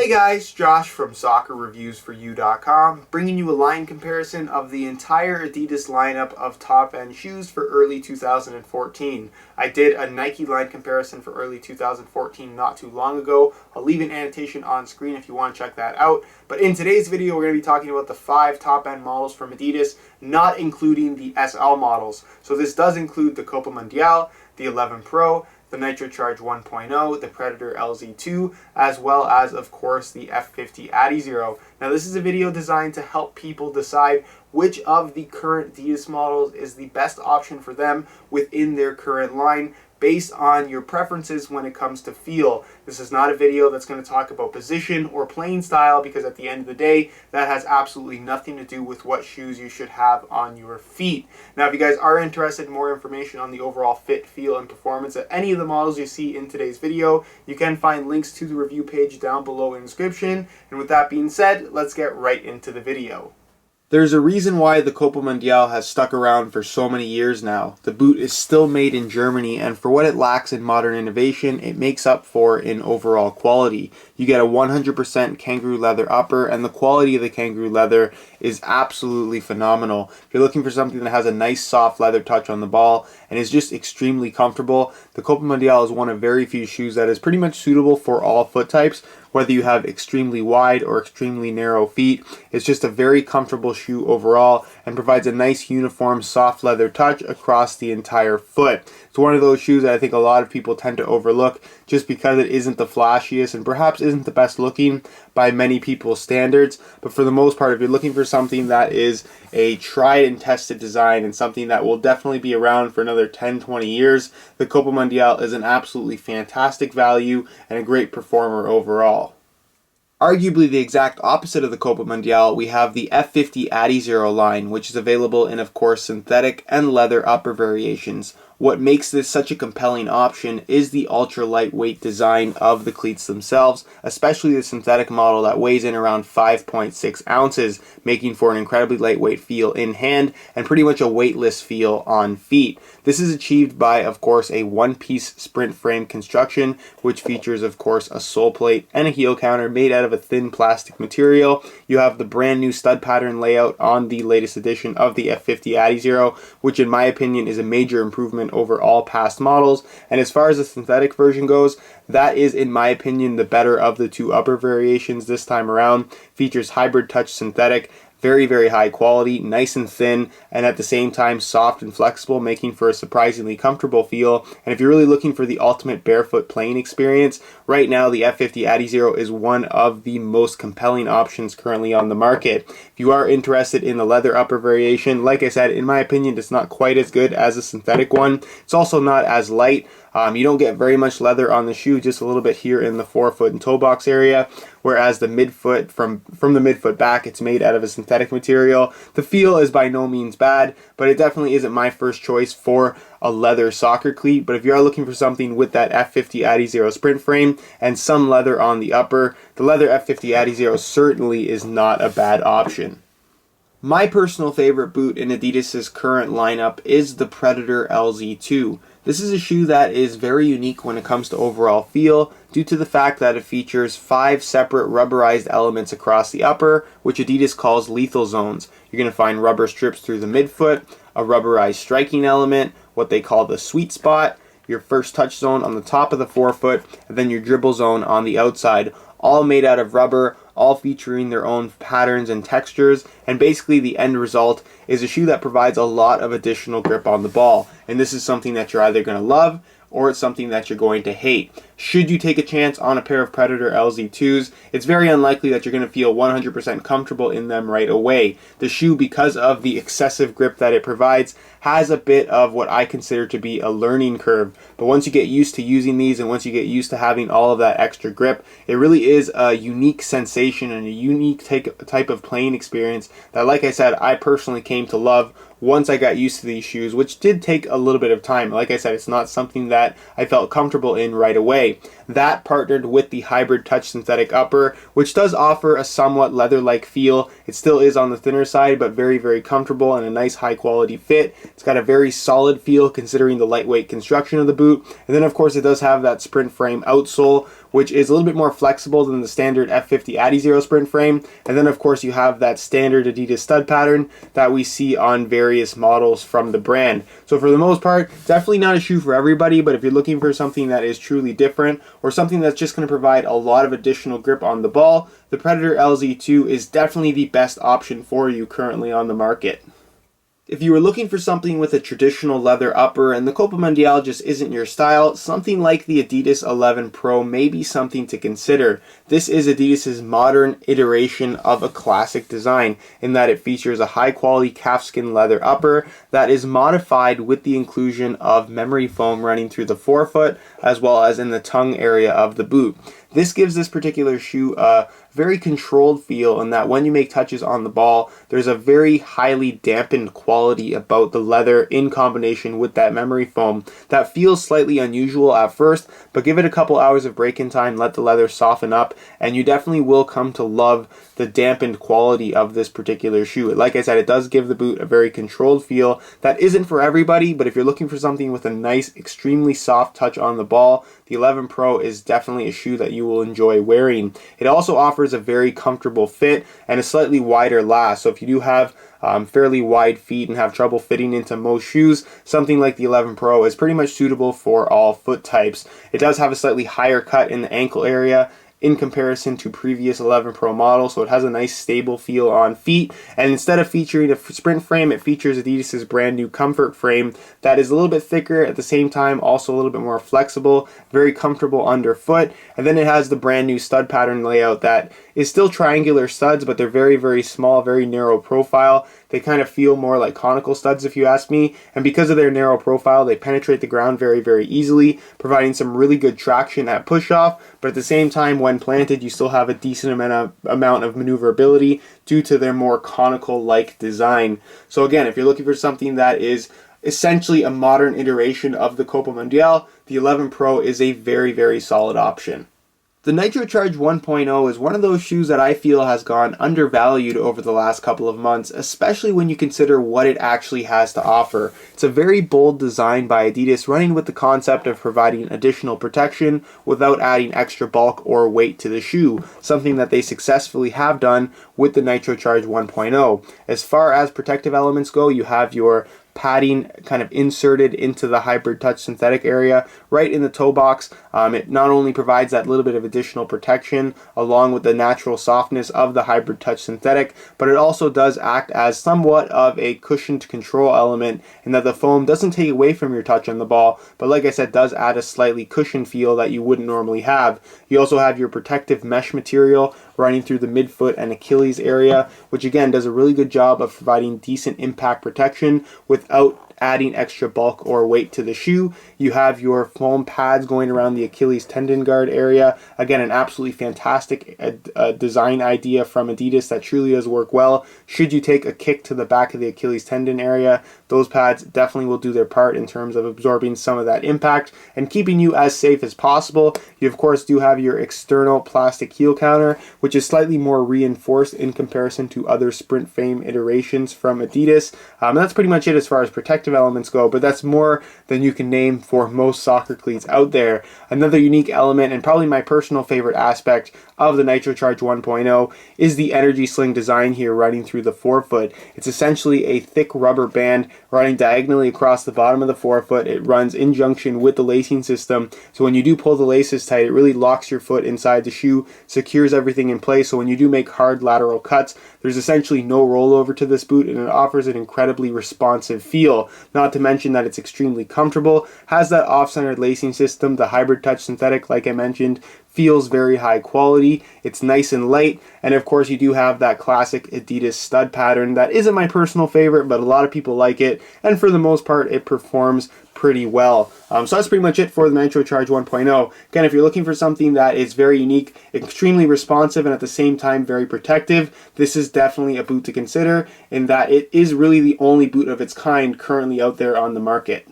Hey guys, Josh from SoccerReviewsForYou.com, bringing you a line comparison of the entire Adidas lineup of top-end shoes for early 2014. I did a Nike line comparison for early 2014 not too long ago. I'll leave an annotation on screen if you want to check that out. But in today's video, we're going to be talking about the 5 top-end models from Adidas, not including the SL models. So this does include the Copa Mundial, the 11 Pro, the Nitrocharge 1.0, the Predator LZ, as well as, of course, the F50 adizero. Now, this is a video designed to help people decide which of the current Adidas models is the best option for them within their current line, based on your preferences when it comes to feel. This is not a video that's going to talk about position or playing style, because at the end of the day, that has absolutely nothing to do with what shoes you should have on your feet. Now, if you guys are interested in more information on the overall fit, feel, and performance of any of the models you see in today's video, you can find links to the review page down below in the description. And with that being said, let's get right into the video. There's a reason why the Copa Mundial has stuck around for so many years now. The boot is still made in Germany, and for what it lacks in modern innovation, it makes up for in overall quality. You get a 100% kangaroo leather upper, and the quality of the kangaroo leather is absolutely phenomenal. If you're looking for something that has a nice soft leather touch on the ball and is just extremely comfortable, the Copa Mundial is one of very few shoes that is pretty much suitable for all foot types. Whether you have extremely wide or extremely narrow feet, it's just a very comfortable shoe overall and provides a nice uniform soft leather touch across the entire foot. It's one of those shoes that I think a lot of people tend to overlook just because it isn't the flashiest and perhaps isn't the best looking by many people's standards. But for the most part, if you're looking for something that is a tried and tested design and something that will definitely be around for another 10-20 years, the Copa Mundial is an absolutely fantastic value and a great performer overall. Arguably the exact opposite of the Copa Mundial, we have the F50 adizero line, which is available in, of course, synthetic and leather upper variations. What makes this such a compelling option is the ultra lightweight design of the cleats themselves, especially the synthetic model that weighs in around 5.6 ounces, making for an incredibly lightweight feel in hand and pretty much a weightless feel on feet. This is achieved by, of course, a one-piece sprint frame construction, which features, of course, a sole plate and a heel counter made out of a thin plastic material. You have the brand new stud pattern layout on the latest edition of the F50 adizero, which in my opinion is a major improvement over all past models. And as far as the synthetic version goes, that is, in my opinion, the better of the two upper variations this time around. Features hybrid touch synthetic, very, very high quality, nice and thin, and at the same time soft and flexible, making for a surprisingly comfortable feel. And if you're really looking for the ultimate barefoot playing experience, right now the F50 adizero is one of the most compelling options currently on the market. If you are interested in the leather upper variation, like I said, in my opinion, it's not quite as good as a synthetic one. It's also not as light. You don't get very much leather on the shoe, just a little bit here in the forefoot and toe box area, whereas the midfoot, from the midfoot back, it's made out of a synthetic material. The feel is by no means bad, but it definitely isn't my first choice for a leather soccer cleat. But if you are looking for something with that F50 adizero sprint frame and some leather on the upper, the leather F50 adizero certainly is not a bad option. My personal favorite boot in Adidas's current lineup is the Predator LZ. This is a shoe that is very unique when it comes to overall feel, due to the fact that it features 5 separate rubberized elements across the upper, which Adidas calls lethal zones. You're going to find rubber strips through the midfoot, a rubberized striking element, what they call the sweet spot, your first touch zone on the top of the forefoot, and then your dribble zone on the outside, all made out of rubber, all featuring their own patterns and textures, and basically the end result is a shoe that provides a lot of additional grip on the ball. And this is something that you're either going to love or it's something that you're going to hate. Should you take a chance on a pair of Predator LZ2s, it's very unlikely that you're going to feel 100% comfortable in them right away. The shoe, because of the excessive grip that it provides, has a bit of what I consider to be a learning curve. But once you get used to using these and once you get used to having all of that extra grip, it really is a unique sensation and a unique type of playing experience that, like I said, I personally came to love once I got used to these shoes, which did take a little bit of time. Like I said, it's not something that I felt comfortable in right away. That partnered with the hybrid touch synthetic upper, which does offer a somewhat leather-like feel. It still is on the thinner side, but very, very comfortable and a nice high quality fit. It's got a very solid feel considering the lightweight construction of the boot. And then of course it does have that sprint frame outsole, which is a little bit more flexible than the standard F50 adizero sprint frame. And then of course you have that standard Adidas stud pattern that we see on various models from the brand. So for the most part, definitely not a shoe for everybody, but if you're looking for something that is truly different or something that's just going to provide a lot of additional grip on the ball, the Predator LZ2 is definitely the best option for you currently on the market. If you were looking for something with a traditional leather upper and the Copa Mundial just isn't your style, something like the Adidas 11 Pro may be something to consider. This is Adidas's modern iteration of a classic design in that it features a high quality calfskin leather upper that is modified with the inclusion of memory foam running through the forefoot as well as in the tongue area of the boot. This gives this particular shoe a very controlled feel in that when you make touches on the ball, there's a very highly dampened quality about the leather in combination with that memory foam that feels slightly unusual at first, but give it a couple hours of break-in time, let the leather soften up, and you definitely will come to love the dampened quality of this particular shoe. Like I said, it does give the boot a very controlled feel that isn't for everybody, but if you're looking for something with a nice, extremely soft touch on the ball, the 11 Pro is definitely a shoe that you will enjoy wearing. It also offers a very comfortable fit and a slightly wider last. So if you do have fairly wide feet and have trouble fitting into most shoes, something like the 11 Pro is pretty much suitable for all foot types. It does have a slightly higher cut in the ankle area in comparison to previous 11 Pro models, so it has a nice stable feel on feet, and instead of featuring a sprint frame, it features Adidas's brand new comfort frame that is a little bit thicker, at the same time also a little bit more flexible, very comfortable underfoot, and then it has the brand new stud pattern layout that is still triangular studs, but they're very, very small, very narrow profile. They kind of feel more like conical studs if you ask me, and because of their narrow profile, they penetrate the ground very, very easily, providing some really good traction at push-off, but at the same time, when planted, you still have a decent amount of maneuverability due to their more conical-like design. So again, if you're looking for something that is essentially a modern iteration of the Copa Mundial, the 11 Pro is a very, very solid option. The Nitrocharge 1.0 is one of those shoes that I feel has gone undervalued over the last couple of months, especially when you consider what it actually has to offer. It's a very bold design by Adidas, running with the concept of providing additional protection without adding extra bulk or weight to the shoe, something that they successfully have done with the Nitrocharge 1.0. As far as protective elements go, you have your padding kind of inserted into the Hybrid Touch synthetic area right in the toe box. It not only provides that little bit of additional protection along with the natural softness of the Hybrid Touch synthetic, but it also does act as somewhat of a cushioned control element in that the foam doesn't take away from your touch on the ball, but like I said, does add a slightly cushioned feel that you wouldn't normally have. You also have your protective mesh material running through the midfoot and Achilles area, which again does a really good job of providing decent impact protection without adding extra bulk or weight to the shoe. You have your foam pads going around the Achilles tendon guard area. Again, an absolutely fantastic design idea from Adidas that truly does work well. Should you take a kick to the back of the Achilles tendon area, those pads definitely will do their part in terms of absorbing some of that impact and keeping you as safe as possible. You of course do have your external plastic heel counter, which is slightly more reinforced in comparison to other sprint frame iterations from Adidas. That's pretty much it as far as protective elements go, but that's more than you can name for most soccer cleats out there. Another unique element, and probably my personal favorite aspect of the Nitrocharge 1.0, is the energy sling design here running through the forefoot. It's essentially a thick rubber band running diagonally across the bottom of the forefoot. It runs in junction with the lacing system, so when you do pull the laces tight, it really locks your foot inside the shoe, secures everything in place, so when you do make hard lateral cuts, there's essentially no rollover to this boot, and it offers an incredibly responsive feel. Not to mention that it's extremely comfortable, has that off-centered lacing system, the Hybrid Touch synthetic, like I mentioned, feels very high quality, it's nice and light, and of course you do have that classic Adidas stud pattern that isn't my personal favorite, but a lot of people like it, and for the most part it performs pretty well. So that's pretty much it for the Nitrocharge 1.0. Again, if you're looking for something that is very unique, extremely responsive, and at the same time very protective, this is definitely a boot to consider in that it is really the only boot of its kind currently out there on the market.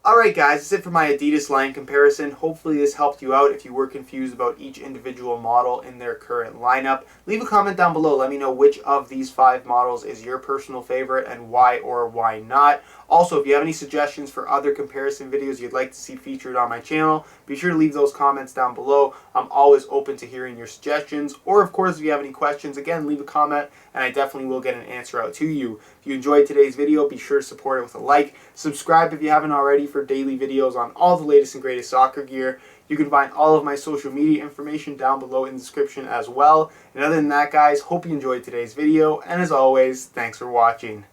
Alright guys, that's it for my Adidas line comparison. Hopefully this helped you out if you were confused about each individual model in their current lineup. Leave a comment down below. Let me know which of these 5 models is your personal favorite and why or why not. Also, if you have any suggestions for other comparison videos you'd like to see featured on my channel, be sure to leave those comments down below. I'm always open to hearing your suggestions. Or of course, if you have any questions, again, leave a comment and I definitely will get an answer out to you. If you enjoyed today's video, be sure to support it with a like. Subscribe if you haven't already for daily videos on all the latest and greatest soccer gear. You can find all of my social media information down below in the description as well. And other than that, guys, hope you enjoyed today's video. And as always, thanks for watching.